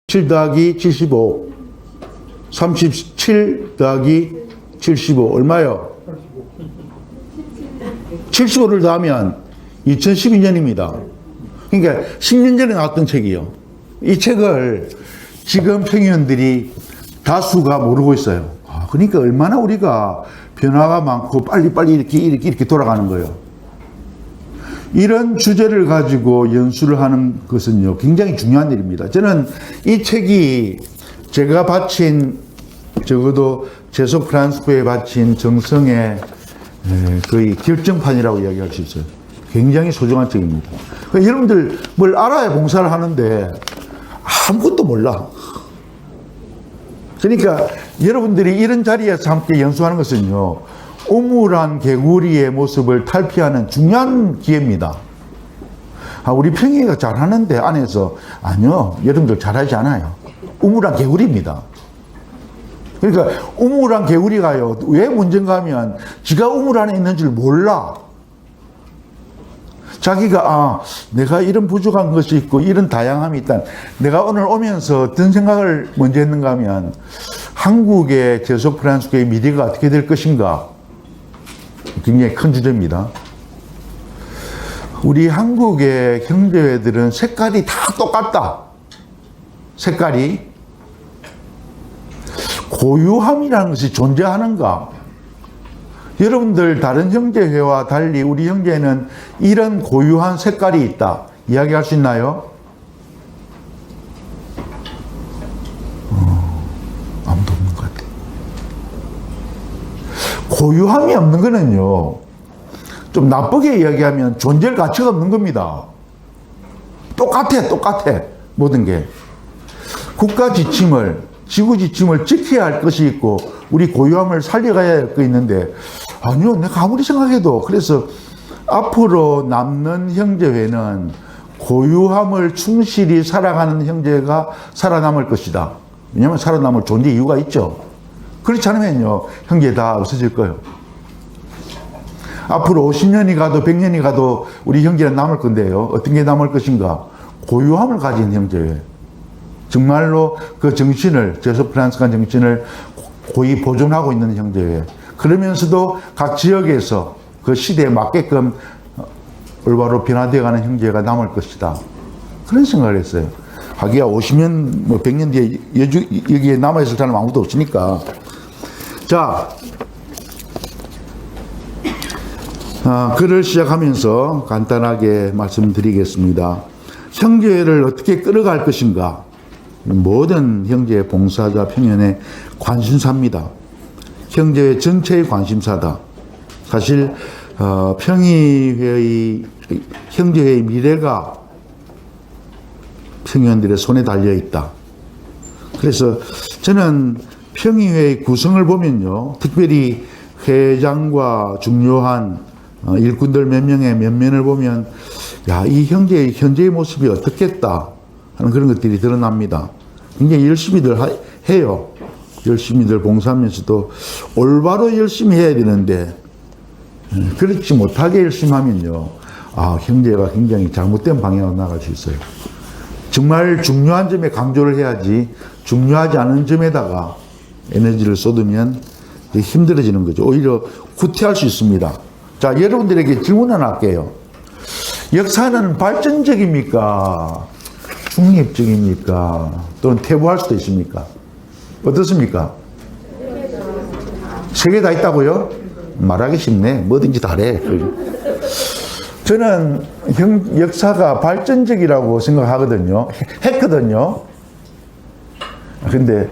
7 더하기 75. 37 더하기 75. 얼마요? 75를 더하면 2012년입니다. 그러니까 10년 전에 나왔던 책이요. 이 책을 지금 평의원들이 다수가 모르고 있어요. 그러니까 얼마나 우리가 변화가 많고 빨리빨리 이렇게 돌아가는 거예요. 이런 주제를 가지고 연수를 하는 것은요, 굉장히 중요한 일입니다. 저는 이 책이 제가 바친, 적어도 제소 프란스코에 바친 정성의 거의 결정판이라고 이야기할 수 있어요. 굉장히 소중한 책입니다. 그러니까 여러분들 뭘 알아야 봉사를 하는데 아무것도 몰라. 그러니까 여러분들이 이런 자리에서 함께 연수하는 것은요, 우물한 개구리의 모습을 탈피하는 중요한 기회입니다. 우리 평이가 잘하는데 안에서 아니요, 여러분들 잘하지 않아요. 우물한 개구리입니다. 그러니까 우물한 개구리가요, 왜 문제인가 하면 지가 우물 안에 있는 줄 몰라. 자기가 내가 이런 부족한 것이 있고 이런 다양함이 있다. 내가 오늘 오면서 어떤 생각을 먼저 했는가 하면 한국의 제소 프란스코의 미래가 어떻게 될 것인가, 굉장히 큰 주제입니다. 우리 한국의 형제회들은 색깔이 다 똑같다. 색깔이. 고유함이라는 것이 존재하는가? 여러분들 다른 형제회와 달리 우리 형제는 이런 고유한 색깔이 있다. 이야기할 수 있나요? 아무도 없는 것 같아요. 고유함이 없는 거는요, 좀 나쁘게 이야기하면 존재할 가치가 없는 겁니다. 똑같아. 모든 게. 국가 지침을, 지구 지침을 지켜야 할 것이 있고, 우리 고유함을 살려가야 할 거 있는데, 아니요, 내가 아무리 생각해도, 그래서 앞으로 남는 형제회는 고유함을 충실히 살아가는 형제가 살아남을 것이다. 왜냐하면 살아남을 존재 이유가 있죠. 그렇지 않으면요, 형제 다 없어질 거예요. 앞으로 50년이 가도 100년이 가도 우리 형제는 남을 건데요. 어떤 게 남을 것인가? 고유함을 가진 형제회. 정말로 그 정신을, 제소 프란스칸 정신을 고이 보존하고 있는 형제회. 그러면서도 각 지역에서 그 시대에 맞게끔 올바로 변화되어가는 형제가 남을 것이다. 그런 생각을 했어요. 하기야 50년, 100년 뒤에 여기에 남아있을 사람 아무도 없으니까. 자, 글을 시작하면서 간단하게 말씀드리겠습니다. 형제회를 어떻게 끌어갈 것인가? 모든 형제의 봉사자 평연의 관심사입니다. 형제회 전체의 관심사다. 사실 평의회의 형제회의 미래가 평의원들의 손에 달려 있다. 그래서 저는 평의회의 구성을 보면요, 특별히 회장과 중요한 일꾼들 몇 명의 면면을 보면, 이 현재의 모습이 어떻겠다 하는 그런 것들이 드러납니다. 굉장히 열심히들 해요. 열심히들 봉사하면서도 올바로 열심히 해야 되는데, 그렇지 못하게 열심히 하면요, 형제가 굉장히 잘못된 방향으로 나갈 수 있어요. 정말 중요한 점에 강조를 해야지, 중요하지 않은 점에다가 에너지를 쏟으면 힘들어지는 거죠. 오히려 후퇴할 수 있습니다. 자, 여러분들에게 질문 하나 할게요. 역사는 발전적입니까? 중립적입니까? 또는 퇴보할 수도 있습니까? 어떻습니까? 세 개 다 있다고요? 말하기 쉽네. 뭐든지 다래. 저는 역사가 발전적이라고 생각하거든요. 했거든요. 근데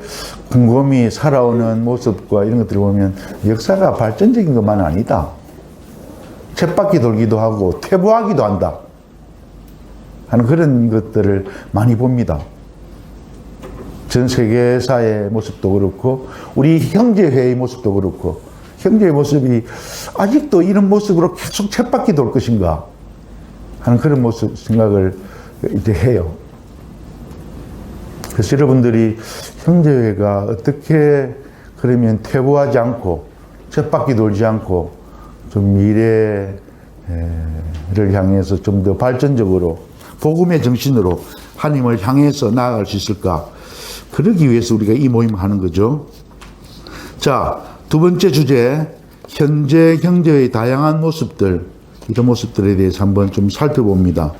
곰곰이 살아오는 모습과 이런 것들을 보면 역사가 발전적인 것만 아니다. 쳇바퀴 돌기도 하고 퇴보하기도 한다 하는 그런 것들을 많이 봅니다. 전 세계사의 모습도 그렇고 우리 형제회의 모습도 그렇고, 형제의 모습이 아직도 이런 모습으로 계속 쳇바퀴 돌 것인가 하는 그런 모습 생각을 이제 해요. 그래서 여러분들이 형제회가 어떻게 그러면 퇴보하지 않고 쳇바퀴 돌지 않고 좀 미래를 향해서 좀 더 발전적으로 복음의 정신으로 하나님을 향해서 나아갈 수 있을까? 그러기 위해서 우리가 이 모임을 하는 거죠. 자, 두 번째 주제, 현재 경제의 다양한 모습들, 이런 모습들에 대해서 한번 좀 살펴봅니다.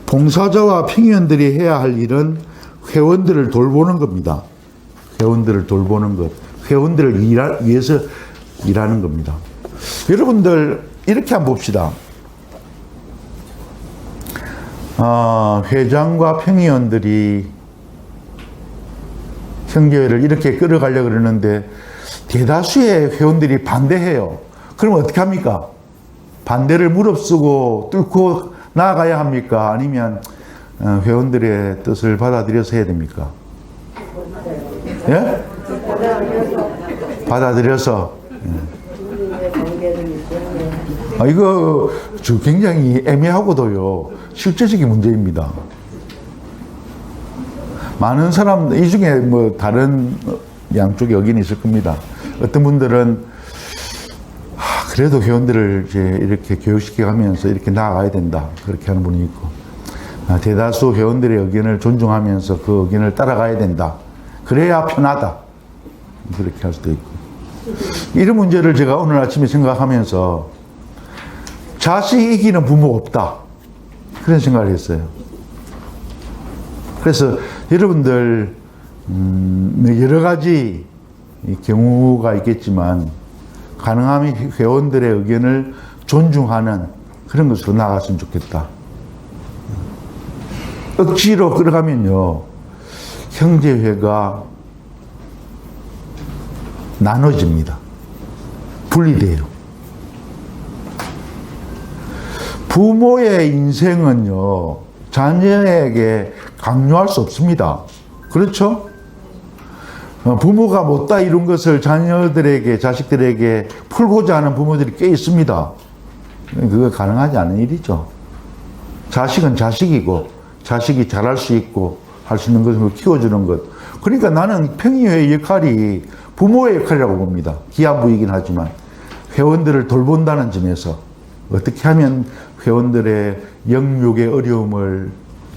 봉사자와 평의원들이 해야 할 일은 회원들을 돌보는 겁니다. 회원들을 돌보는 것, 회원들을 위해서 일하는 겁니다. 여러분들 이렇게 한번 봅시다. 회장과 평의원들이 형제회를 이렇게 끌어가려고 그러는데 대다수의 회원들이 반대해요. 그럼 어떻게 합니까? 반대를 무릅쓰고 뚫고 나아가야 합니까? 아니면 회원들의 뜻을 받아들여서 해야 됩니까? 예? 받아들여서. 이거 굉장히 애매하고도요, 실제적인 문제입니다. 많은 사람, 이 중에 뭐 다른 양쪽의 의견이 있을 겁니다. 어떤 분들은 그래도 회원들을 이제 이렇게 교육시켜 가면서 이렇게 나아가야 된다, 그렇게 하는 분이 있고, 대다수 회원들의 의견을 존중하면서 그 의견을 따라가야 된다, 그래야 편하다, 그렇게 할 수도 있고. 이런 문제를 제가 오늘 아침에 생각하면서 자식 이기는 부모가 없다, 그런 생각을 했어요. 그래서 여러분들 여러 가지 경우가 있겠지만 가능하면 회원들의 의견을 존중하는 그런 것으로 나아갔으면 좋겠다. 억지로 끌어가면요, 형제회가 나눠집니다. 분리돼요. 부모의 인생은요, 자녀에게 강요할 수 없습니다. 그렇죠? 부모가 못다 이룬 것을 자녀들에게, 자식들에게 풀고자 하는 부모들이 꽤 있습니다. 그거 가능하지 않은 일이죠. 자식은 자식이고, 자식이 잘할 수 있고, 할 수 있는 것을 키워주는 것. 그러니까 나는 평의회의 역할이 부모의 역할이라고 봅니다. 기하부이긴 하지만. 회원들을 돌본다는 점에서 어떻게 하면 회원들의 영육의 어려움을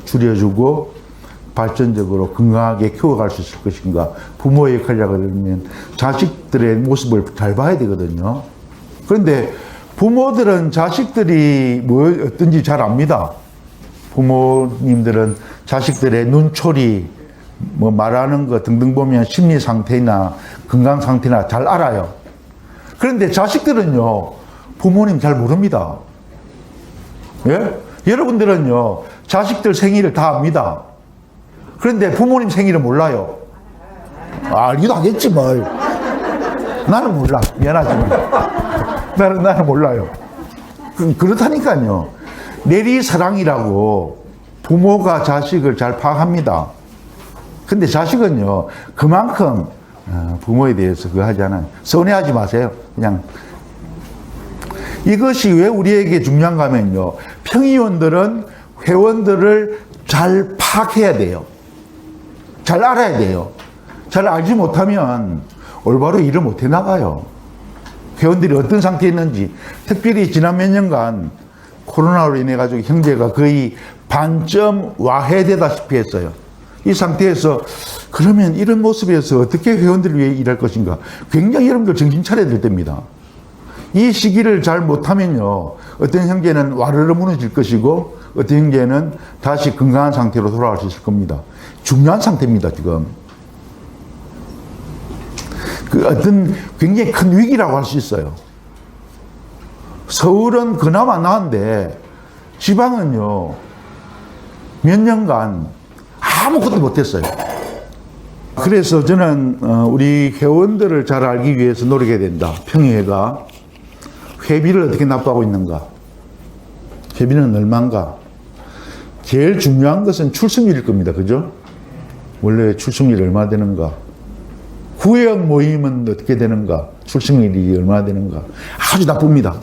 줄여주고 발전적으로 건강하게 키워갈 수 있을 것인가. 부모의 역할이라고 하면 자식들의 모습을 잘 봐야 되거든요. 그런데 부모들은 자식들이 뭐 어떤지 잘 압니다. 부모님들은 자식들의 눈초리, 뭐 말하는 것 등등 보면 심리 상태나 건강 상태나 잘 알아요. 그런데 자식들은요, 부모님 잘 모릅니다. 예? 여러분들은요, 자식들 생일을 다 압니다. 그런데 부모님 생일은 몰라요. 알기도 하겠지 뭘. 나는 몰라. 미안하지만. 나는 몰라요. 그렇다니까요. 내리사랑이라고 부모가 자식을 잘 파악합니다. 근데 자식은요, 그만큼 부모에 대해서 그거 하지 않아요. 서운해하지 마세요. 그냥. 이것이 왜 우리에게 중요한가 하면요, 평의원들은 회원들을 잘 파악해야 돼요. 잘 알아야 돼요. 잘 알지 못하면 올바로 일을 못 해나가요. 회원들이 어떤 상태에 있는지, 특별히 지난 몇 년간 코로나로 인해 가지고 형제가 거의 반점 와해되다시피 했어요. 이 상태에서 그러면 이런 모습에서 어떻게 회원들을 위해 일할 것인가, 굉장히 여러분들 정신 차려야 될 때입니다. 이 시기를 잘 못하면요, 어떤 형제는 와르르 무너질 것이고 어떤 형제는 다시 건강한 상태로 돌아갈 수 있을 겁니다. 중요한 상태입니다, 지금. 그 어떤 굉장히 큰 위기라고 할 수 있어요. 서울은 그나마 나은데 지방은요, 몇 년간 아무것도 못했어요. 그래서 저는 우리 회원들을 잘 알기 위해서 노력해야 된다. 평의회가 회비를 어떻게 납부하고 있는가, 회비는 얼마인가. 제일 중요한 것은 출석률일 겁니다. 그죠? 원래 출석률이 얼마 되는가, 구역 모임은 어떻게 되는가, 출석률이 얼마나 되는가. 아주 나쁩니다.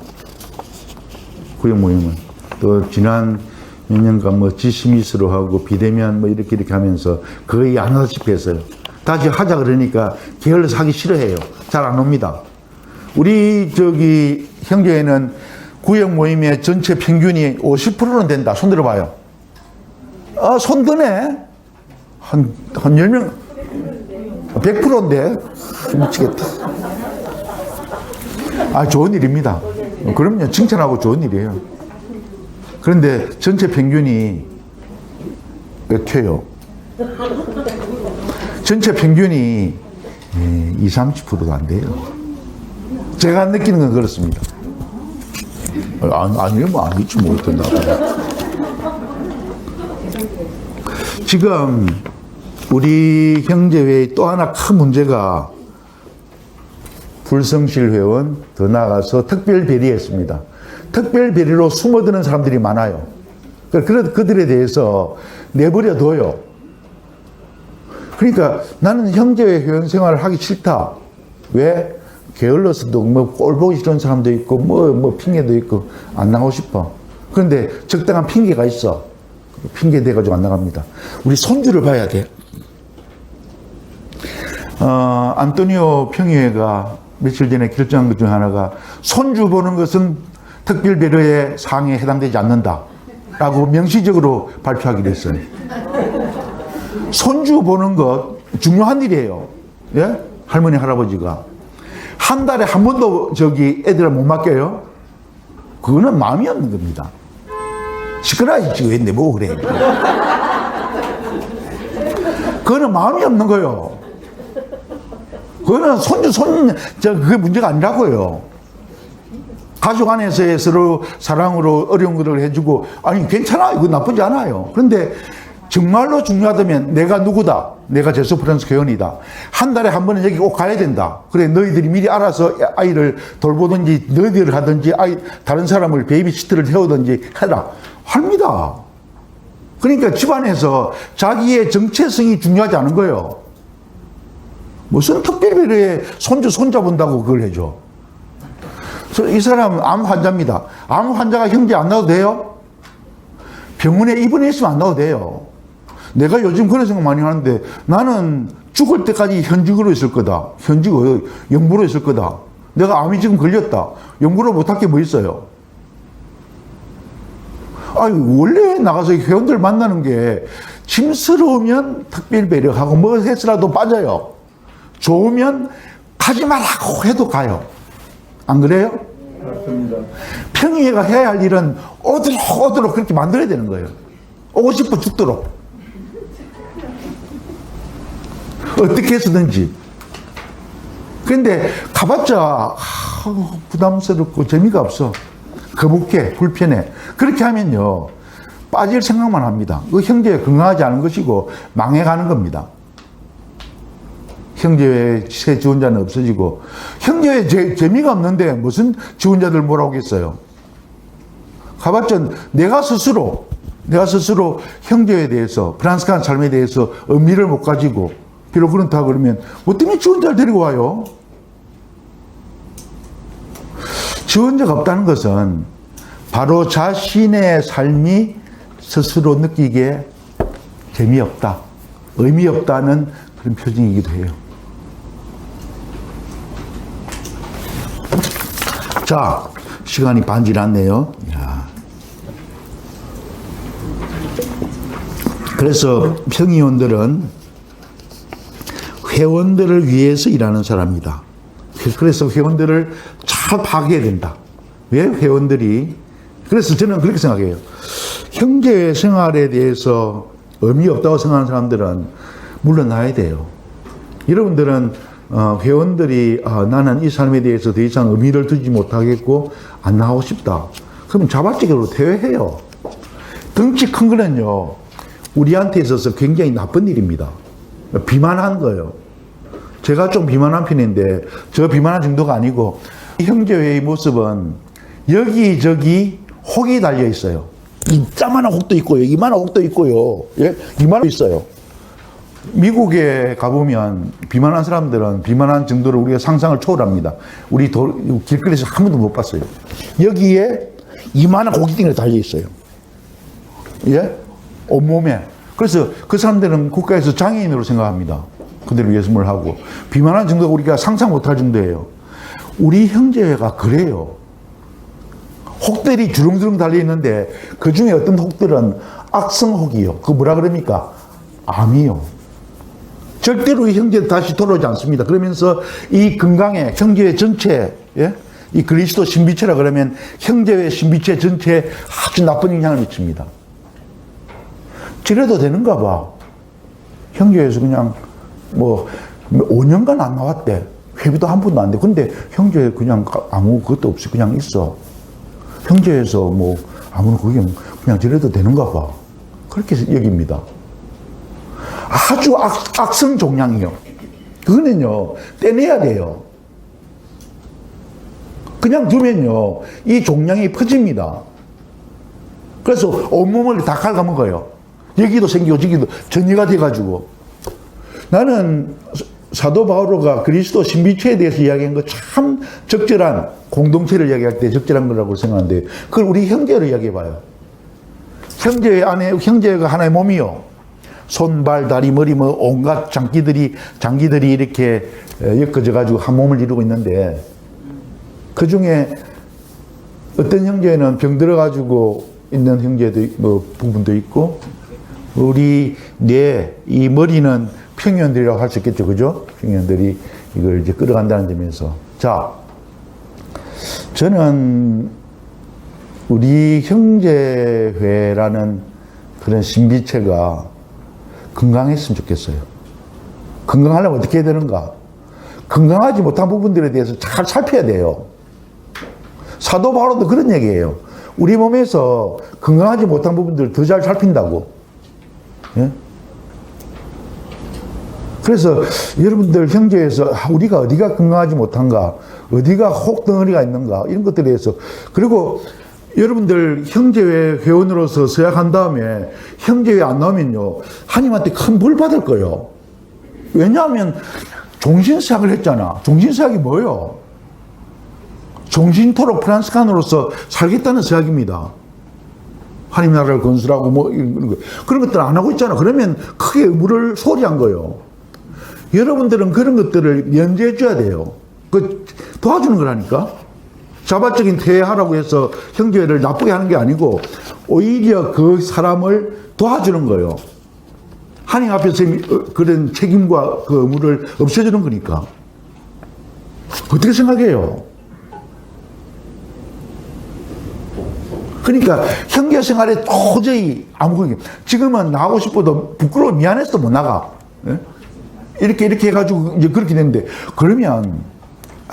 구역 모임은. 또 지난 몇 년간 뭐 지시미스로 하고 비대면 뭐 이렇게 하면서 거의 안 하다시피 했어요. 다시 하자 그러니까 게을러서 하기 싫어해요. 잘 안 옵니다. 우리 형제에는 구역 모임의 전체 평균이 50%는 된다. 손 들어봐요. 손 드네. 한 10명, 100%인데 미치겠다. 아, 좋은 일입니다. 그럼요, 칭찬하고 좋은 일이에요. 그런데 전체 평균이 몇 회요? 전체 평균이 20-30%도 안 돼요. 제가 느끼는 건 그렇습니다. 아니면 뭐 아니지 뭐 어떤다. 지금 우리 형제회의 또 하나 큰 문제가 불성실 회원, 더 나아가서 특별 배리했습니다. 특별 배리로 숨어드는 사람들이 많아요. 그들에 대해서 내버려둬요. 그러니까 나는 형제회 회원 생활을 하기 싫다. 왜? 게을러서도 뭐 꼴 보기 싫은 사람도 있고 뭐 핑계도 있고 안 나가고 싶어. 그런데 적당한 핑계가 있어. 핑계 대가지고 안 나갑니다. 우리 손주를 봐야 돼. 안토니오 평의회가 며칠 전에 결정한 것 중 하나가 손주 보는 것은 특별 배려의 사항에 해당되지 않는다 라고 명시적으로 발표하기로 했어요. 손주 보는 것 중요한 일이에요. 예? 할머니 할아버지가 한 달에 한 번도 애들을 못 맡겨요. 그거는 마음이 없는 겁니다. 시끄러워야지 왜 내보고 그래. 그거는 마음이 없는 거예요. 그거는 그게 문제가 아니라고요. 가족 안에서의 서로 사랑으로 어려운 것을 해주고, 아니, 괜찮아요. 그거 나쁘지 않아요. 그런데 정말로 중요하다면 내가 누구다. 내가 제수 프랑스 교원이다. 한 달에 한 번은 여기 꼭 가야 된다. 그래, 너희들이 미리 알아서 아이를 돌보든지, 너희들 하든지, 다른 사람을 베이비시트를 태우든지 해라. 합니다. 그러니까 집안에서 자기의 정체성이 중요하지 않은 거예요. 무슨 특별히 손주, 손자 본다고 그걸 해줘. 이 사람 암 환자입니다. 암 환자가 형제 안 나와도 돼요? 병원에 입원해 있으면 안 나와도 돼요. 내가 요즘 그런 생각 많이 하는데 나는 죽을 때까지 현직으로 있을 거다. 영부로 있을 거다. 내가 암이 지금 걸렸다. 영부로 못할 게 뭐 있어요? 원래 나가서 회원들 만나는 게 짐스러우면 특별 배려하고 뭐 해서라도 빠져요. 좋으면 가지 말라고 해도 가요. 안 그래요? 맞습니다. 평의회가 해야 할 일은 오도록 그렇게 만들어야 되는 거예요. 오고 싶어 죽도록. 어떻게 해서든지. 그런데 가봤자 부담스럽고 재미가 없어. 거북해, 불편해. 그렇게 하면요, 빠질 생각만 합니다. 그 형제회 건강하지 않은 것이고 망해가는 겁니다. 형제회 새 지원자는 없어지고, 형제회 재미가 없는데 무슨 지원자들 뭐라고 하겠어요? 가봤자 내가 스스로 형제에 대해서, 프랑스칸 삶에 대해서 의미를 못 가지고, 비록 그렇다 그러면 뭐 때문에 지원자를 데리고 와요? 지원자가 없다는 것은 바로 자신의 삶이 스스로 느끼기에 재미없다, 의미 없다는 그런 표징이기도 해요. 자, 시간이 반 지났네요. 그래서 평의원들은 회원들을 위해서 일하는 사람이다. 그래서 회원들을 잘 파악해야 된다. 왜 회원들이, 그래서 저는 그렇게 생각해요. 형제 생활에 대해서 의미 없다고 생각하는 사람들은 물러나야 돼요. 여러분들은 회원들이 나는 이 삶에 대해서 더 이상 의미를 두지 못하겠고 안 나가고 싶다. 그럼 자발적으로 퇴회해요. 덩치 큰 거는요, 우리한테 있어서 굉장히 나쁜 일입니다. 비만한 거예요. 제가 좀 비만한 편인데 저 비만한 정도가 아니고, 형제회의 모습은 여기저기 혹이 달려 있어요. 이만한 혹도 있고요, 이만한 혹도 있고요, 예? 이만한 있어요. 미국에 가보면 비만한 사람들은 비만한 정도를 우리가 상상을 초월합니다. 우리 길거리에서 한 번도 못 봤어요. 여기에 이만한 고기등이 달려 있어요. 예? 온몸에. 그래서 그 사람들은 국가에서 장애인으로 생각합니다. 그대로 예술을 하고. 비만한 정도가 우리가 상상 못할 정도예요. 우리 형제회가 그래요. 혹들이 주렁주렁 달려있는데 그 중에 어떤 혹들은 악성혹이요. 그거 뭐라 그럽니까? 암이요. 절대로 이 형제 다시 돌아오지 않습니다. 그러면서 이 건강에 형제회 전체, 예? 이 그리스도 신비체라 그러면 형제회 신비체 전체에 아주 나쁜 영향을 미칩니다. 저래도 되는가 봐. 형제회에서 그냥 뭐 5년간 안 나왔대. 회비도 한 푼도 안 돼. 근데 형제회 그냥 아무 것도 없이 그냥 있어. 형제회에서 뭐 아무 그냥 저래도 되는가 봐. 그렇게 여깁니다. 아주 악성 종양이요. 그거는요, 떼내야 돼요. 그냥 두면요, 이 종양이 퍼집니다. 그래서 온몸을 다 갉아먹어요. 여기도 생기고 저기도 전이가 돼가지고. 나는 사도 바오로가 그리스도 신비체에 대해서 이야기한 거 참 적절한, 공동체를 이야기할 때 적절한 거라고 생각하는데, 그걸 우리 형제를 이야기해봐요. 형제 안에, 형제가 하나의 몸이요. 손, 발, 다리, 머리, 뭐, 온갖 장기들이 이렇게 엮어져가지고 한 몸을 이루고 있는데, 그 중에 어떤 형제는 병들어가지고 있는 형제도, 뭐, 부분도 있고, 우리 이 머리는 평의원들이라고 할 수 있겠죠. 그죠? 평의원들이 이걸 이제 끌어간다는 점에서. 자, 저는 우리 형제회라는 그런 신비체가 건강했으면 좋겠어요. 건강하려면 어떻게 해야 되는가? 건강하지 못한 부분들에 대해서 잘 살펴야 돼요. 사도 바오로도 그런 얘기예요. 우리 몸에서 건강하지 못한 부분들을 더 잘 살핀다고. 예? 그래서 여러분들 형제에서 우리가 어디가 건강하지 못한가, 어디가 혹덩어리가 있는가, 이런 것들에 대해서. 그리고 여러분들 형제회 회원으로서 서약한 다음에 형제회 안 나오면요, 하나님한테 큰 벌 받을 거예요. 왜냐하면 종신서약을 했잖아. 종신서약이 뭐예요? 종신토록 프란스칸으로서 살겠다는 서약입니다. 하나님 나라를 건설하고 뭐 이런 거. 그런 것들 안 하고 있잖아. 그러면 크게 의무를 소홀히한 거예요. 여러분들은 그런 것들을 면제해 줘야 돼요. 그 도와주는 거라니까. 자발적인 퇴회하라고 해서 형제를 나쁘게 하는 게 아니고 오히려 그 사람을 도와주는 거예요. 하나님 앞에서 그런 책임과 그 의무를 없애주는 거니까. 어떻게 생각해요? 그러니까 형제 생활에 도저히 아무것도, 지금은 나가고 싶어도 부끄러워 미안해서 못 나가. 예? 이렇게 해가지고 이제 그렇게 되는데, 그러면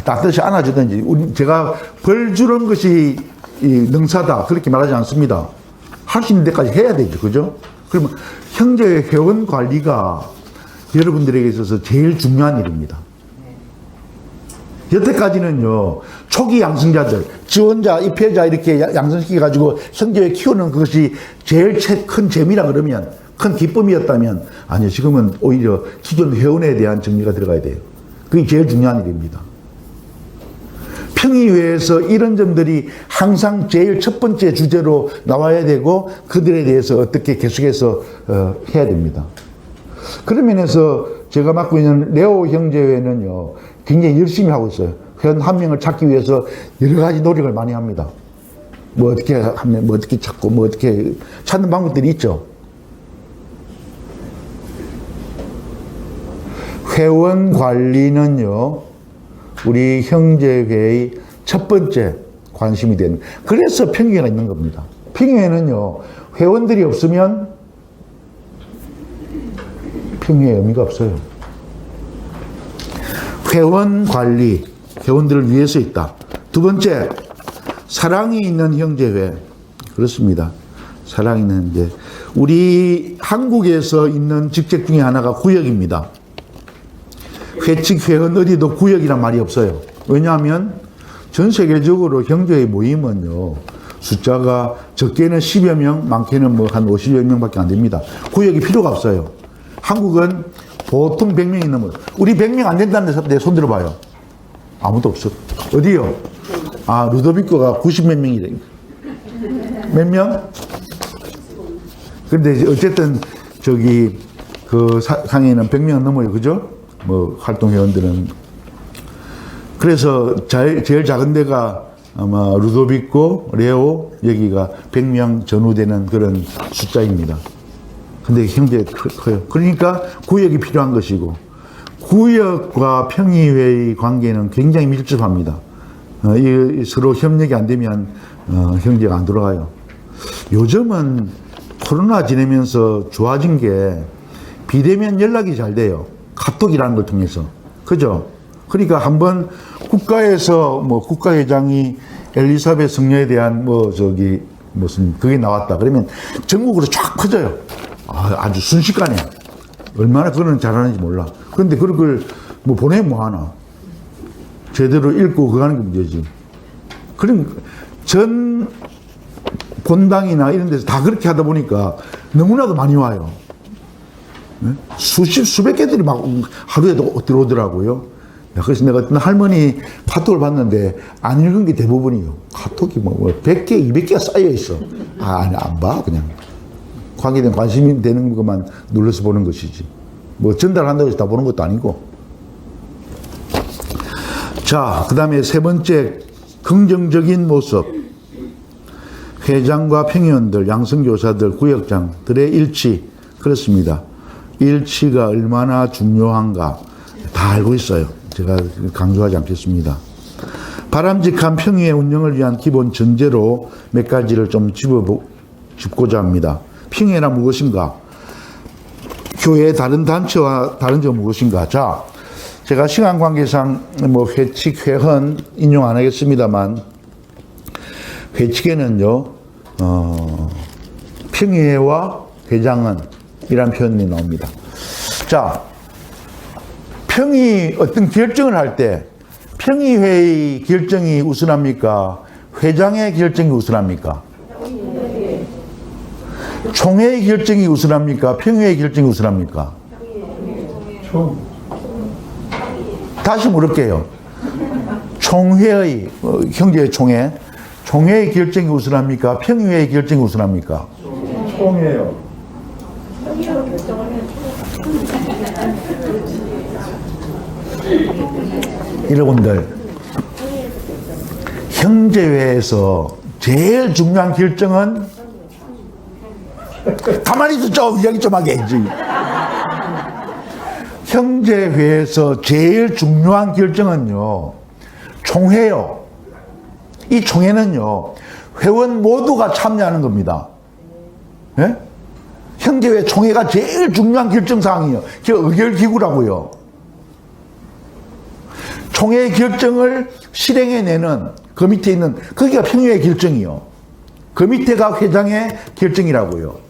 따뜻이 안아주든지, 제가 벌 주는 것이 능사다, 그렇게 말하지 않습니다. 할 수 있는 데까지 해야 되죠. 그죠? 그러면 형제 회원 관리가 여러분들에게 있어서 제일 중요한 일입니다. 여태까지는요, 초기 양성자들, 지원자, 입회자 이렇게 양성시켜가지고 형제회 키우는 그것이 제일 큰 재미라 그러면, 큰 기쁨이었다면, 아니요, 지금은 오히려 기존 회원에 대한 정리가 들어가야 돼요. 그게 제일 중요한 일입니다. 평의회에서 이런 점들이 항상 제일 첫 번째 주제로 나와야 되고, 그들에 대해서 어떻게 계속해서 해야 됩니다. 그런 면에서 제가 맡고 있는 레오 형제회는요, 굉장히 열심히 하고 있어요. 회원 한 명을 찾기 위해서 여러 가지 노력을 많이 합니다. 뭐 어떻게 하면, 뭐 어떻게 찾고, 뭐 어떻게 찾는 방법들이 있죠. 회원 관리는요, 우리 형제회의 첫 번째 관심이 되는, 그래서 평의회가 있는 겁니다. 평의회는요, 회원들이 없으면 평의회의 의미가 없어요. 회원 관리, 회원들을 위해서 있다. 두 번째, 사랑이 있는 형제회. 그렇습니다. 사랑이 있는 형제. 우리 한국에서 있는 직책 중에 하나가 구역입니다. 회칙, 회원 어디도 구역이란 말이 없어요. 왜냐하면 전 세계적으로 형제의 모임은요, 숫자가 적게는 10여 명, 많게는 뭐 한 50여 명밖에 안 됩니다. 구역이 필요가 없어요. 한국은 보통 100명이 넘어요. 우리 100명 안 된다는 데서 내 손 들어봐요. 아무도 없어. 어디요? 아, 루도비코가 90 몇 명이래. 몇 명? 근데 어쨌든 저기 그 상해는 100명 넘어요. 그죠? 뭐 활동회원들은. 그래서 제일 작은 데가 아마 루도비코, 레오, 여기가 100명 전후되는 그런 숫자입니다. 근데 형제 커요. 그러니까 구역이 필요한 것이고, 구역과 평의회의 관계는 굉장히 밀접합니다. 이 서로 협력이 안 되면 형제가 안 돌아가요. 요즘은 코로나 지내면서 좋아진 게 비대면 연락이 잘 돼요. 카톡이라는 걸 통해서. 그죠? 그러니까 한번 국가에서 국가회장이 엘리사벳 성녀에 대한 무슨 그게 나왔다. 그러면 전국으로 쫙 퍼져요. 아주 순식간에. 얼마나 그거는 잘하는지 몰라. 그런데 그런 걸 보내면 뭐하나. 제대로 읽고 그거 하는 게 문제지. 그럼 전 본당이나 이런 데서 다 그렇게 하다 보니까 너무나도 많이 와요. 수백 개들이 막 하루에도 들어오더라고요. 그래서 내가 어떤 할머니 카톡을 봤는데 안 읽은 게 대부분이에요. 카톡이 100개, 200개가 쌓여 있어. 안 봐, 그냥. 관계된 관심이 되는 것만 눌러서 보는 것이지. 전달한다고 해서 다 보는 것도 아니고. 자, 그 다음에 세 번째, 긍정적인 모습. 회장과 평의원들, 양성교사들, 구역장들의 일치. 그렇습니다. 일치가 얼마나 중요한가 다 알고 있어요. 제가 강조하지 않겠습니다. 바람직한 평의회 운영을 위한 기본 전제로 몇 가지를 좀 짚고자 합니다. 평의회란 무엇인가? 교회의 다른 단체와 다른 점은 무엇인가? 자, 제가 시간 관계상 회칙, 회헌 인용 안 하겠습니다만, 회칙에는요, 평의회와 회장은 이란 표현이 나옵니다. 자, 어떤 결정을 할 때, 평의회의 결정이 우선합니까? 회장의 결정이 우선합니까? 총회의 결정이 우선합니까? 평의회의 결정이 우선합니까? 다시 물을게요. 총회의, 형제의 총회의 결정이 우선합니까? 평의회의 결정이 우선합니까? 총회요. 여러분들, 형제회에서 제일 중요한 결정은 가만히 있어 좀 이야기 좀 하게 해야지. 형제회에서 제일 중요한 결정은요, 총회요. 이 총회는요, 회원 모두가 참여하는 겁니다. 예? 형제회 총회가 제일 중요한 결정사항이에요. 의결기구라고요. 총회의 결정을 실행해내는 그 밑에 있는 거기가 평의회 결정이요. 그 밑에가 회장의 결정이라고요.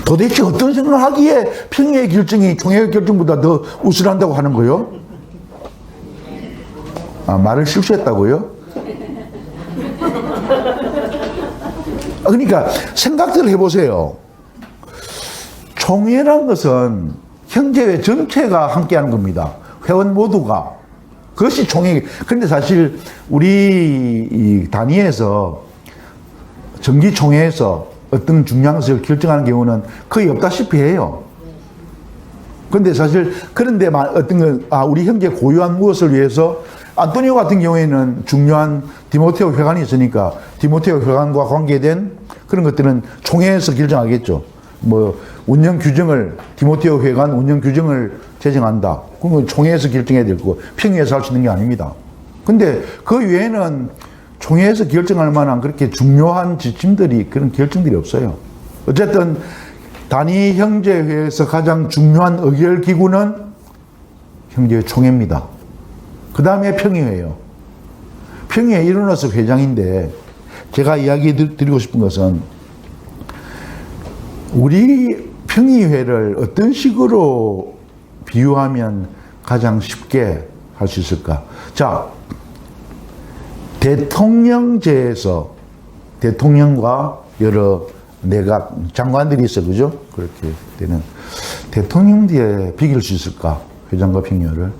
도대체 어떤 생각을 하기에 평의회 결정이 총회 결정보다 더 우선한다고 하는 거요? 말을 실수했다고요? 그러니까 생각들 해보세요. 총회란 것은 형제회 전체가 함께하는 겁니다. 회원 모두가. 그것이 총회. 그런데 사실 우리 이 단위에서 정기총회에서 어떤 중요한 것을 결정하는 경우는 거의 없다시피 해요. 그런데 사실 그런데 어떤 우리 형제 고유한 무엇을 위해서 안토니오 같은 경우에는 중요한 디모테오 회관이 있으니까 디모테오 회관과 관계된 그런 것들은 총회에서 결정하겠죠. 운영 규정을 디모테오 회관 운영 규정을 제정한다. 그건 총회에서 결정해야 될 거고 평의회에서 할 수 있는 게 아닙니다. 근데 그 외에는 총회에서 결정할 만한 그렇게 중요한 지침들이 그런 결정들이 없어요. 어쨌든 단위 형제회에서 가장 중요한 의결 기구는 형제회 총회입니다. 그 다음에 평의회예요. 평의회 일어나서 회장인데 제가 이야기 드리고 싶은 것은 우리 평의회를 어떤 식으로 비유하면 가장 쉽게 할 수 있을까? 자, 대통령제에서 대통령과 여러 내각 장관들이 있어, 그죠? 그렇게 되는 대통령제에 비길 수 있을까? 회장과 평의회를.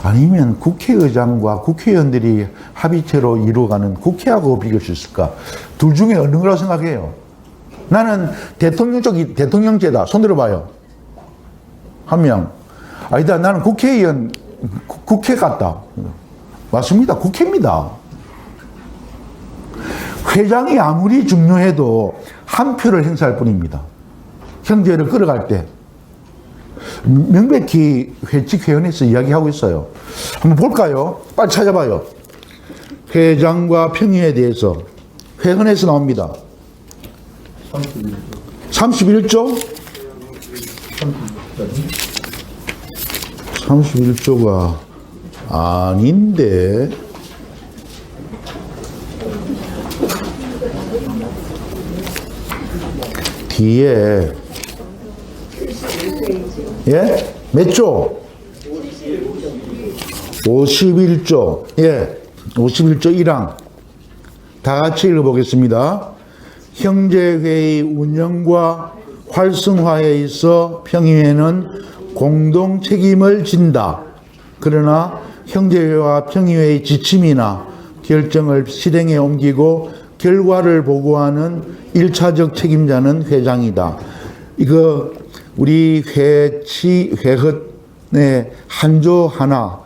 아니면 국회의장과 국회의원들이 합의체로 이루어가는 국회하고 비길 수 있을까? 둘 중에 어느 거라고 생각해요? 나는 대통령 쪽이 대통령제다. 손 들어봐요. 한 명. 아니다. 나는 국회의원, 국회 같다. 맞습니다. 국회입니다. 회장이 아무리 중요해도 한 표를 행사할 뿐입니다. 형제회를 끌어갈 때. 명백히 회칙회원에서 이야기하고 있어요. 한번 볼까요? 빨리 찾아봐요. 회장과 평의에 대해서 회헌에서 나옵니다. 31조? 31조가 아닌데 뒤에 예? 몇 조? 51조. 예. 51조 1항. 다 같이 읽어보겠습니다. 형제회의 운영과 활성화에 있어 평의회는 공동 책임을 진다. 그러나 형제회와 평의회의 지침이나 결정을 실행에 옮기고 결과를 보고하는 1차적 책임자는 회장이다. 이거 우리 회헌의 한조 하나,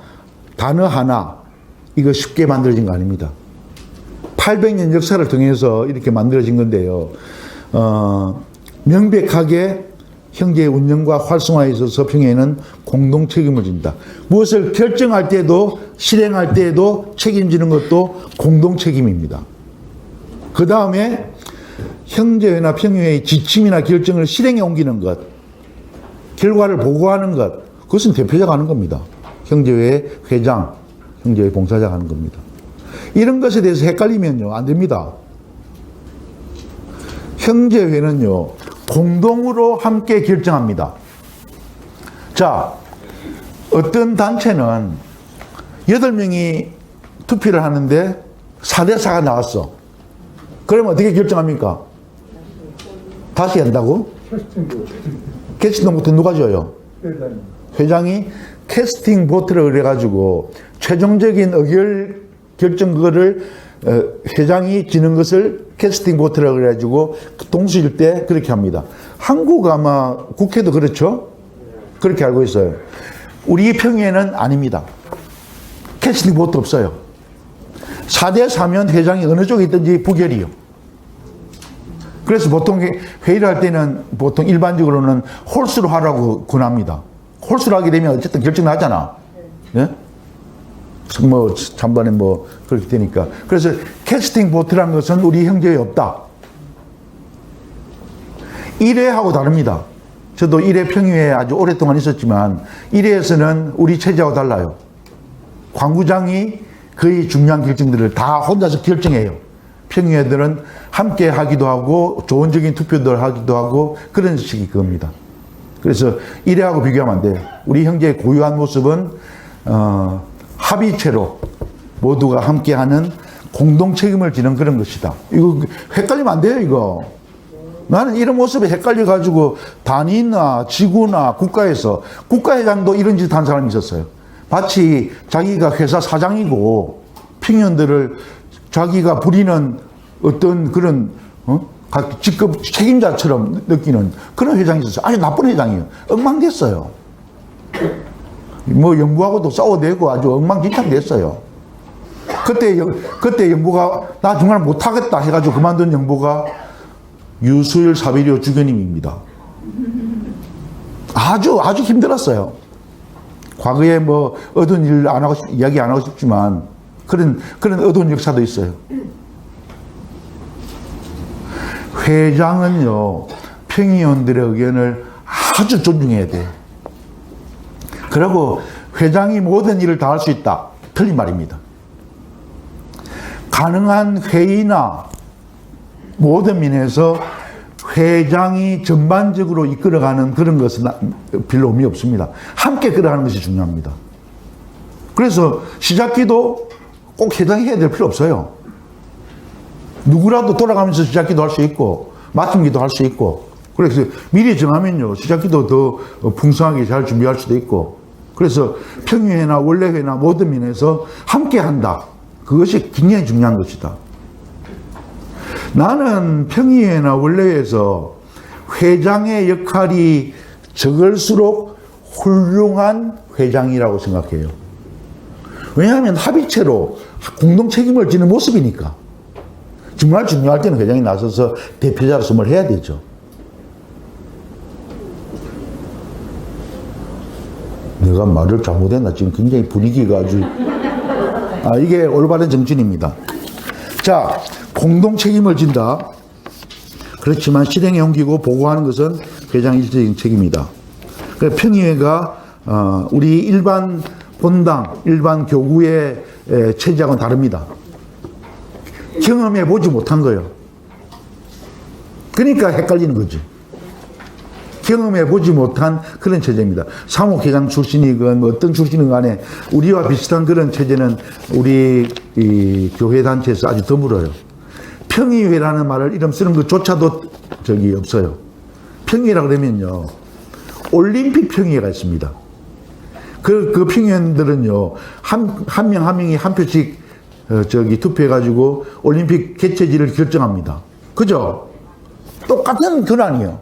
단어 하나, 이거 쉽게 만들어진 거 아닙니다. 800년 역사를 통해서 이렇게 만들어진 건데요. 명백하게 형제의 운영과 활성화에 있어서 평의회는 공동 책임을 진다. 무엇을 결정할 때도 실행할 때에도 책임지는 것도 공동 책임입니다. 그 다음에 형제회나 평의회의 지침이나 결정을 실행에 옮기는 것, 결과를 보고하는 것, 그것은 대표자가 하는 겁니다. 형제회 회장, 형제회 봉사자가 하는 겁니다. 이런 것에 대해서 헷갈리면요, 안 됩니다. 형제회는요, 공동으로 함께 결정합니다. 자, 어떤 단체는 8명이 투표를 하는데 4대4가 나왔어. 그러면 어떻게 결정합니까? 다시 한다고? 캐스팅 보트 누가 줘요? 회장이 캐스팅 보트를 그래가지고 최종적인 의결 결정 그거를 회장이 지는 것을 캐스팅 보트라고 그래가지고 동수일 때 그렇게 합니다. 한국 아마 국회도 그렇죠? 그렇게 알고 있어요. 우리 평의회는 아닙니다. 캐스팅 보트 없어요. 4대4면 회장이 어느 쪽에 있든지 부결이요. 그래서 보통 회의를 할 때는 보통 일반적으로는 홀수로 하라고 권합니다. 홀수로 하게 되면 어쨌든 결정 나잖아. 예? 뭐 잔반에 뭐 그렇게 되니까. 그래서 캐스팅 보트라는 것은 우리 형제에 없다. 1회하고 다릅니다. 저도 1회 평의회에 아주 오랫동안 있었지만 1회에서는 우리 체제하고 달라요. 광구장이 거의 중요한 결정들을 다 혼자서 결정해요. 평의회들은 함께 하기도 하고 조언적인 투표들 하기도 하고 그런 식이 그겁니다. 그래서 1회하고 비교하면 안 돼요. 우리 형제의 고유한 모습은 합의체로 모두가 함께하는 공동 책임을 지는 그런 것이다. 이거 헷갈리면 안 돼요, 이거. 나는 이런 모습에 헷갈려가지고 단위나 지구나 국가에서 국가회장도 이런 짓 한 사람이 있었어요. 마치 자기가 회사 사장이고 평의원들을 자기가 부리는 어떤 그런 각 직급 책임자처럼 느끼는 그런 회장이 있었어요. 아주 나쁜 회장이에요. 엉망됐어요. 뭐 영부하고도 싸워대고 아주 엉망진창 됐어요. 그때 영부가 나 정말 못하겠다 해가지고 그만둔 영부가 유수일 사비료 주교님입니다. 아주 힘들었어요. 과거에 뭐 어두운 일 이야기 안 하고 싶지만 그런 어두운 역사도 있어요. 회장은요, 평의원들의 의견을 아주 존중해야 돼요. 그리고 회장이 모든 일을 다 할 수 있다. 틀린 말입니다. 가능한 회의나 모든 면에서 회장이 전반적으로 이끌어가는 그런 것은 별로 의미 없습니다. 함께 끌어가는 것이 중요합니다. 그래서 시작기도 꼭 회장이 해야 될 필요 없어요. 누구라도 돌아가면서 시작기도 할 수 있고 마침기도 할 수 있고 그래서 미리 정하면요 시작기도 더 풍성하게 잘 준비할 수도 있고 그래서 평의회나 원래회나 모든 면에서 함께 한다. 그것이 굉장히 중요한 것이다. 나는 평의회나 원래회에서 회장의 역할이 적을수록 훌륭한 회장이라고 생각해요. 왜냐하면 합의체로 공동 책임을 지는 모습이니까. 정말 중요할 때는 회장이 나서서 대표자로서 뭘 해야 되죠. 내가 말을 잘못했나? 지금 굉장히 분위기가 아주. 이게 올바른 정치인입니다. 자, 공동 책임을 진다. 그렇지만 실행에 옮기고 보고하는 것은 회장 일적인 책임이다. 그래서 평의회가 우리 일반 본당, 일반 교구의 체제하고는 다릅니다. 경험해 보지 못한 거예요. 그러니까 헷갈리는 거지. 경험해 보지 못한 그런 체제입니다. 사무회장 출신이건 뭐 어떤 출신이건 간에 우리와 비슷한 그런 체제는 우리 이 교회 단체에서 아주 드물어요. 평의회라는 말을 이름 쓰는 것조차도 적이 없어요. 평의회라 그러면요, 올림픽 평의회가 있습니다. 그 평의원들은요, 한 명 한 명이 한 표씩 투표해가지고 올림픽 개최지를 결정합니다. 그죠? 똑같은 권한이에요.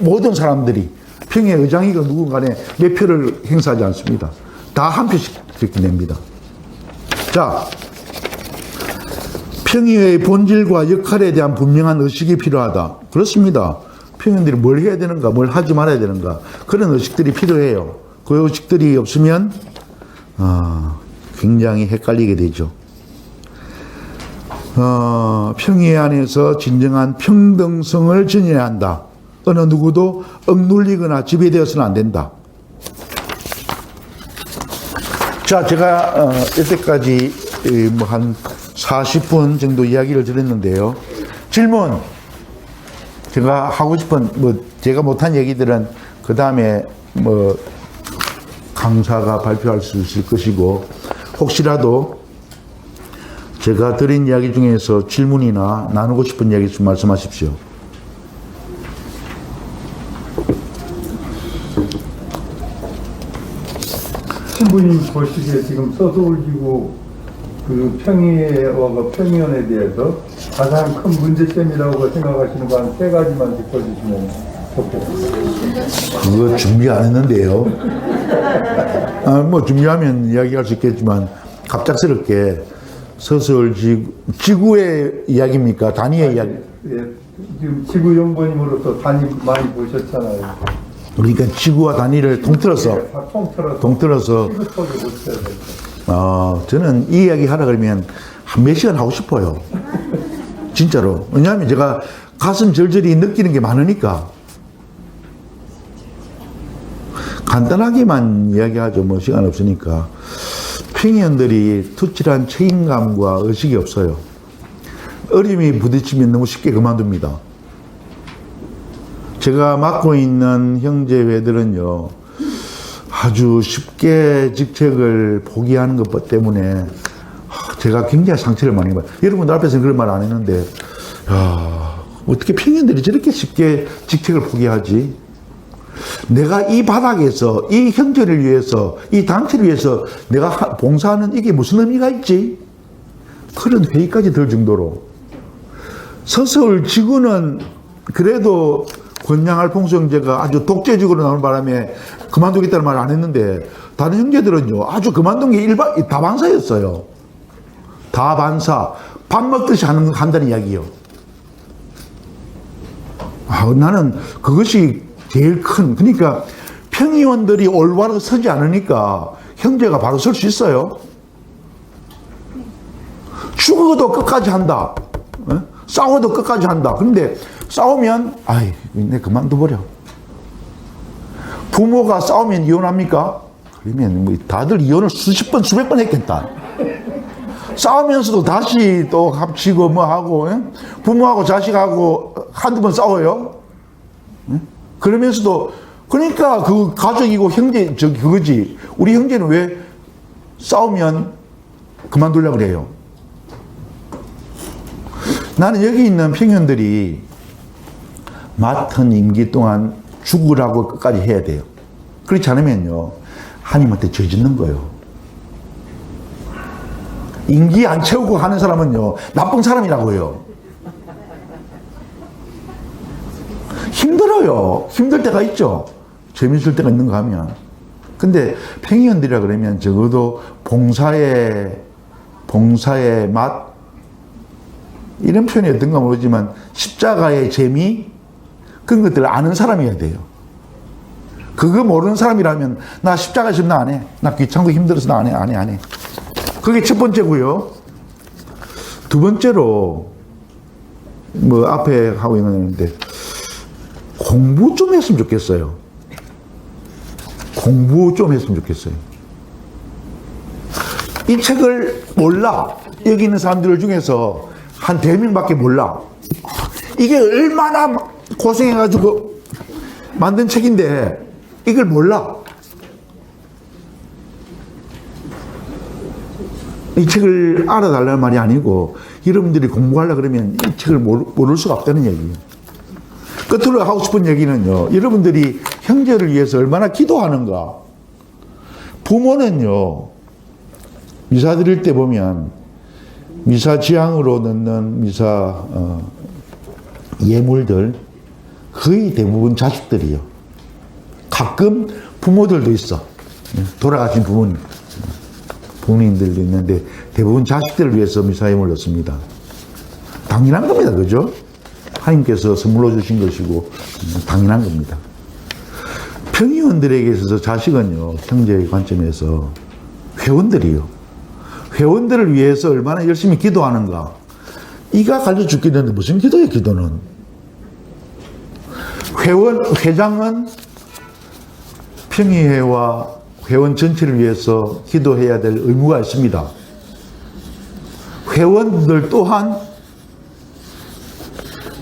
모든 사람들이 평의회 의장이건 누군 간에 몇 표를 행사하지 않습니다. 다 한 표씩 그렇게 냅니다. 자, 평의회의 본질과 역할에 대한 분명한 의식이 필요하다. 그렇습니다. 평의원들이 뭘 해야 되는가, 뭘 하지 말아야 되는가, 그런 의식들이 필요해요. 그 의식들이 없으면 굉장히 헷갈리게 되죠. 평의회 안에서 진정한 평등성을 지녀야 한다. 어느 누구도 억눌리거나 지배되어서는 안 된다. 자, 제가 이때까지 뭐 한 40분 정도 이야기를 드렸는데요. 질문. 제가 하고 싶은 제가 못한 얘기들은 그 다음에 강사가 발표할 수 있을 것이고, 혹시라도 제가 드린 이야기 중에서 질문이나 나누고 싶은 이야기 좀 말씀하십시오. 신부님 보시기에 지금 서서울지구 그 평의회와 그 평의원에 대해서 가장 큰 문제점이라고 생각하시는 거 한 3가지만 짚어주시면 좋겠습니다. 그거 준비 안 했는데요. 준비하면 이야기할 수 있겠지만 갑작스럽게 지구의 이야기입니까? 단위의 이야기? 예, 지금 지구연구원님으로서 단위 많이 보셨잖아요. 그러니까 지구와 단위를 통틀어서. 네, 다 통틀어서. 저는 이 이야기 하라 그러면 한 몇 시간 하고 싶어요. 진짜로. 왜냐하면 제가 가슴 절절히 느끼는 게 많으니까. 간단하게만 이야기하죠. 시간 없으니까. 평의원들이 투철한 책임감과 의식이 없어요. 어려움이 부딪히면 너무 쉽게 그만둡니다. 제가 맡고 있는 형제회들은요, 아주 쉽게 직책을 포기하는 것 때문에 제가 굉장히 상처를 많이 받아요. 여러분들 앞에서는 그런 말 안 했는데, 어떻게 평의원들이 저렇게 쉽게 직책을 포기하지? 내가 이 바닥에서, 이 형제를 위해서, 이 단체를 위해서 내가 봉사하는 이게 무슨 의미가 있지? 그런 회의까지 들 정도로. 서서울 지구는 그래도 권양할 봉수형제가 아주 독재적으로 나오는 바람에 그만두겠다는 말을 안 했는데, 다른 형제들은요, 아주 그만둔 게 다반사였어요. 다반사. 밥 먹듯이 한다는 이야기요. 나는 그것이 제일 큰, 그러니까 평의원들이 올바로 서지 않으니까 형제가 바로 설 수 있어요. 죽어도 끝까지 한다. 싸워도 끝까지 한다. 그런데 싸우면 내 그만둬버려. 부모가 싸우면 이혼합니까? 그러면 다들 이혼을 수십 번 수백 번 했겠다. 싸우면서도 다시 또 합치고 하고, 부모하고 자식하고 한두 번 싸워요. 그러면서도, 그러니까 그 가족이고 형제 그거지. 우리 형제는 왜 싸우면 그만두려고 그래요? 나는 여기 있는 평의원들이 맡은 임기 동안 죽으라고 끝까지 해야 돼요. 그렇지 않으면요, 하나님한테 죄 짓는 거예요. 임기 안 채우고 하는 사람은요, 나쁜 사람이라고요. 힘들어요. 힘들 때가 있죠. 재밌을 때가 있는가 하면. 근데 평의원들이라 그러면 적어도 봉사의 맛, 이런 표현이 어떤가 모르지만 십자가의 재미 그런 것들을 아는 사람이어야 돼요. 그거 모르는 사람이라면 나 십자가 있으면 나 안 해. 나 귀찮고 힘들어서 나 안 해. 그게 첫 번째고요. 두 번째로 뭐 앞에 하고 있는데 공부 좀 했으면 좋겠어요. 공부 좀 했으면 좋겠어요. 이 책을 몰라. 여기 있는 사람들 중에서 한 4명밖에 몰라. 이게 얼마나 고생해가지고 만든 책인데 이걸 몰라. 이 책을 알아달라는 말이 아니고 여러분들이 공부하려고 그러면 이 책을 모를 수가 없다는 얘기예요. 끝으로 하고 싶은 얘기는요. 여러분들이 형제를 위해서 얼마나 기도하는가. 부모는요. 미사 드릴 때 보면 미사 지향으로 넣는 미사 예물들 거의 대부분 자식들이요. 가끔 부모들도 있어. 돌아가신 부모님들도 있는데 대부분 자식들을 위해서 미사 예물을 넣습니다. 당연한 겁니다. 그죠? 하나님께서 선물로 주신 것이고 당연한 겁니다. 평의원들에게 있어서 자식은요. 형제의 관점에서 회원들이요. 회원들을 위해서 얼마나 열심히 기도하는가. 이가 갈려 죽겠는데 무슨 기도예요, 기도는. 회장은 평의회와 회원 전체를 위해서 기도해야 될 의무가 있습니다. 회원들 또한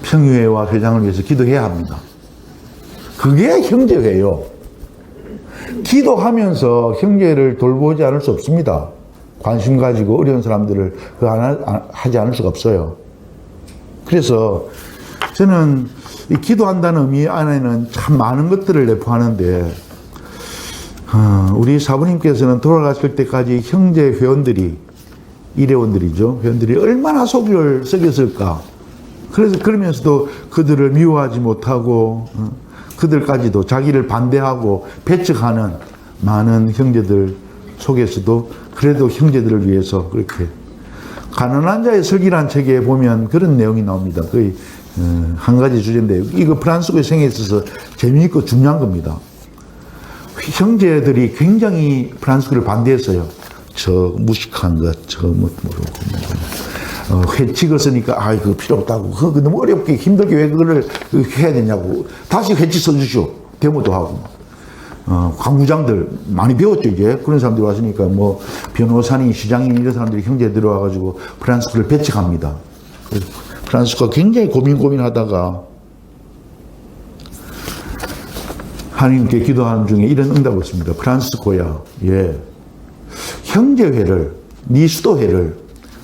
평의회와 회장을 위해서 기도해야 합니다. 그게 형제회요. 기도하면서 형제를 돌보지 않을 수 없습니다. 관심 가지고 어려운 사람들을 하지 않을 수가 없어요. 그래서 저는 이 기도한다는 의미 안에는 참 많은 것들을 내포하는데 우리 사부님께서는 돌아가실 때까지 형제 회원들이 일회원들이죠. 회원들이 얼마나 속을 썩였을까. 그래서 그러면서도 그들을 미워하지 못하고 그들까지도 자기를 반대하고 배척하는 많은 형제들 속에서도 그래도 형제들을 위해서 그렇게 가난한 자의 슬기란 책에 보면 그런 내용이 나옵니다. 거의 한 가지 주제인데 이거 프란스고의 생에 있어서 재미있고 중요한 겁니다. 형제들이 굉장히 프란스고를 반대했어요. 저 무식한 것, 저 모르고 회 찍었으니까 그거 필요 없다고 그거 너무 어렵게 힘들게 왜 그거를 해야 되냐고 다시 회치 써주시오. 데모도 하고 광부장들 많이 배웠죠. 이제 그런 사람들이 왔으니까 뭐 변호사님, 시장님 이런 사람들이 형제 들어와가지고 프란스코를 배척합니다. 프란스코가 굉장히 고민하다가 하나님께 기도하는 중에 이런 응답을 했습니다. 프란스코야, 형제회를, 네 수도회를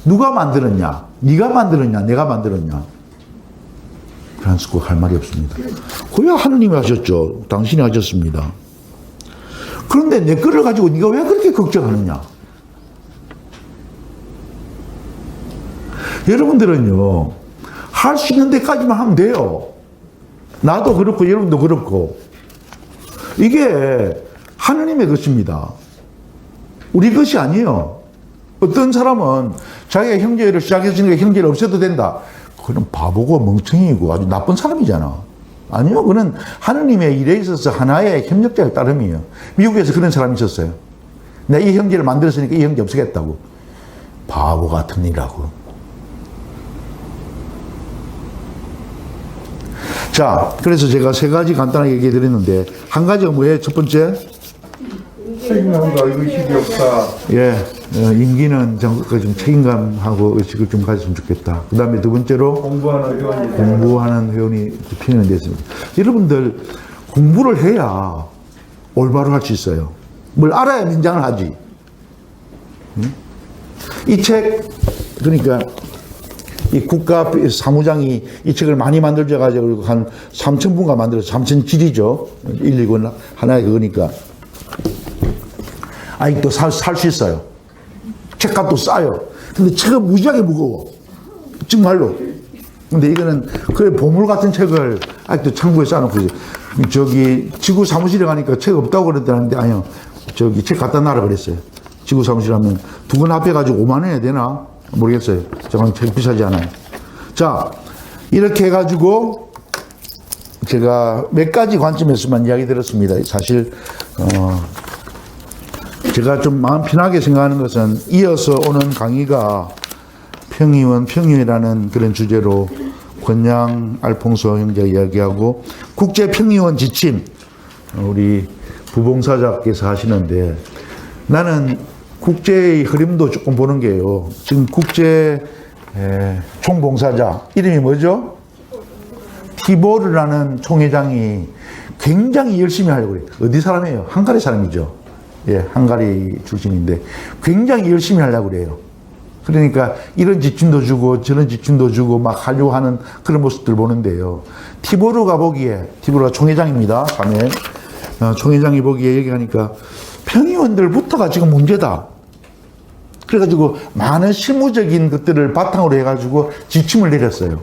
누가 만들었냐? 네가 만들었냐? 내가 만들었냐? 프란스코 할 말이 없습니다. 그야 하느님이 하셨죠. 당신이 하셨습니다. 그런데 내 거를 가지고 네가 왜 그렇게 걱정하느냐? 여러분들은요, 할 수 있는 데까지만 하면 돼요. 나도 그렇고 여러분도 그렇고. 이게 하느님의 것입니다. 우리 것이 아니에요. 어떤 사람은 자기가 형제를 시작했으니까 형제를 없애도 된다. 그건 바보고 멍청이고 아주 나쁜 사람이잖아. 아니요. 그는 하느님의 일에 있어서 하나의 협력자의 따름이에요. 미국에서 그런 사람이 있었어요. 내가 이 형제를 만들었으니까 이 형제 없애겠다고. 바보 같은 일이라고. 자, 그래서 제가 3가지 간단하게 얘기해 드렸는데, 한 가지가 뭐예요? 첫 번째? 책임감과 의식이 없다. 임기는 좀 책임감하고 의식을 좀 가졌으면 좋겠다. 그 다음에 두 번째로 공부하는 회원이 필요한 데 있습니다. 여러분들 공부를 해야 올바로 할 수 있어요. 뭘 알아야 민장을 하지. 이 책, 그러니까 이 국가 사무장이 이 책을 많이 만들어가지고 한 3,000분가 만들어서 3,000질이죠. 1, 2권 하나에 그거니까. 아직도 살 수 있어요. 책값도 싸요. 근데 책은 무지하게 무거워. 정말로. 근데 이거는 그 보물 같은 책을 아직도 창고에 쌓아놓고 저기 지구 사무실에 가니까 책 없다고 그러더라는데 아니요. 저기 책 갖다 놔라 그랬어요. 지구 사무실 하면 2권 합해가지고 5만 원 해야 되나? 모르겠어요. 저건 책 비싸지 않아요. 자, 이렇게 해가지고 제가 몇 가지 관점에서만 이야기 드렸습니다. 사실, 제가 좀 마음 편하게 생각하는 것은 이어서 오는 강의가 평의원이라는 그런 주제로 권양 알퐁소 형제가 이야기하고 국제평의원 지침, 우리 부봉사자께서 하시는데 나는 국제의 흐름도 조금 보는 게요. 지금 국제 총봉사자 이름이 뭐죠? 티보르라는 총회장이 굉장히 열심히 하려고 그래요. 어디 사람이에요? 헝가리 사람이죠. 예, 헝가리 출신인데 굉장히 열심히 하려고 그래요. 그러니까 이런 지침도 주고 저런 지침도 주고 막 하려고 하는 그런 모습들 보는데요. 티보르가 총회장입니다. 밤에 총회장이 보기에 얘기하니까 평의원들부터가 지금 문제다. 그래가지고 많은 실무적인 것들을 바탕으로 해가지고 지침을 내렸어요.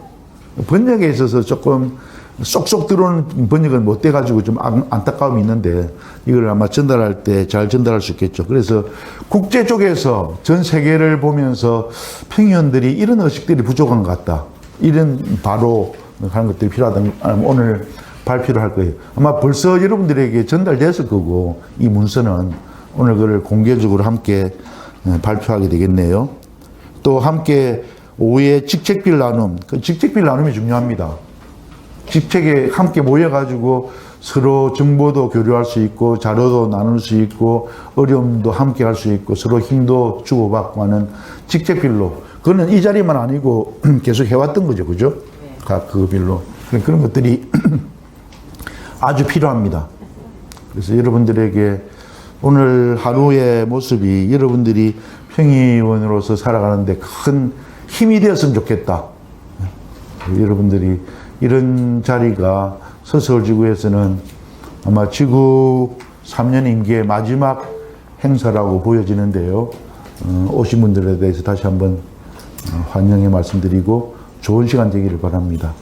번역에 있어서 조금 쏙쏙 들어오는 번역은 못 돼가지고 좀 안타까움이 있는데 이걸 아마 전달할 때 잘 전달할 수 있겠죠. 그래서 국제 쪽에서 전 세계를 보면서 평의원들이 이런 의식들이 부족한 것 같다. 이런 바로 하는 것들이 필요하다. 오늘 발표를 할 거예요. 아마 벌써 여러분들에게 전달됐을 거고 이 문서는 오늘 그걸 공개적으로 함께 발표하게 되겠네요. 또 함께 오후에 직책별 나눔, 그 직책별 나눔이 중요합니다. 직책에 함께 모여가지고 서로 정보도 교류할 수 있고 자료도 나눌 수 있고 어려움도 함께 할 수 있고 서로 힘도 주고받고 하는 직책별로 그거는 이 자리만 아니고 계속 해왔던 거죠. 그죠? 각 그 별로. 그런 것들이 아주 필요합니다. 그래서 여러분들에게 오늘 하루의 모습이 여러분들이 평의원으로서 살아가는데 큰 힘이 되었으면 좋겠다. 여러분들이 이런 자리가 서서울지구에서는 아마 지구 3년 임기의 마지막 행사라고 보여지는데요. 오신 분들에 대해서 다시 한번 환영의 말씀드리고 좋은 시간 되기를 바랍니다.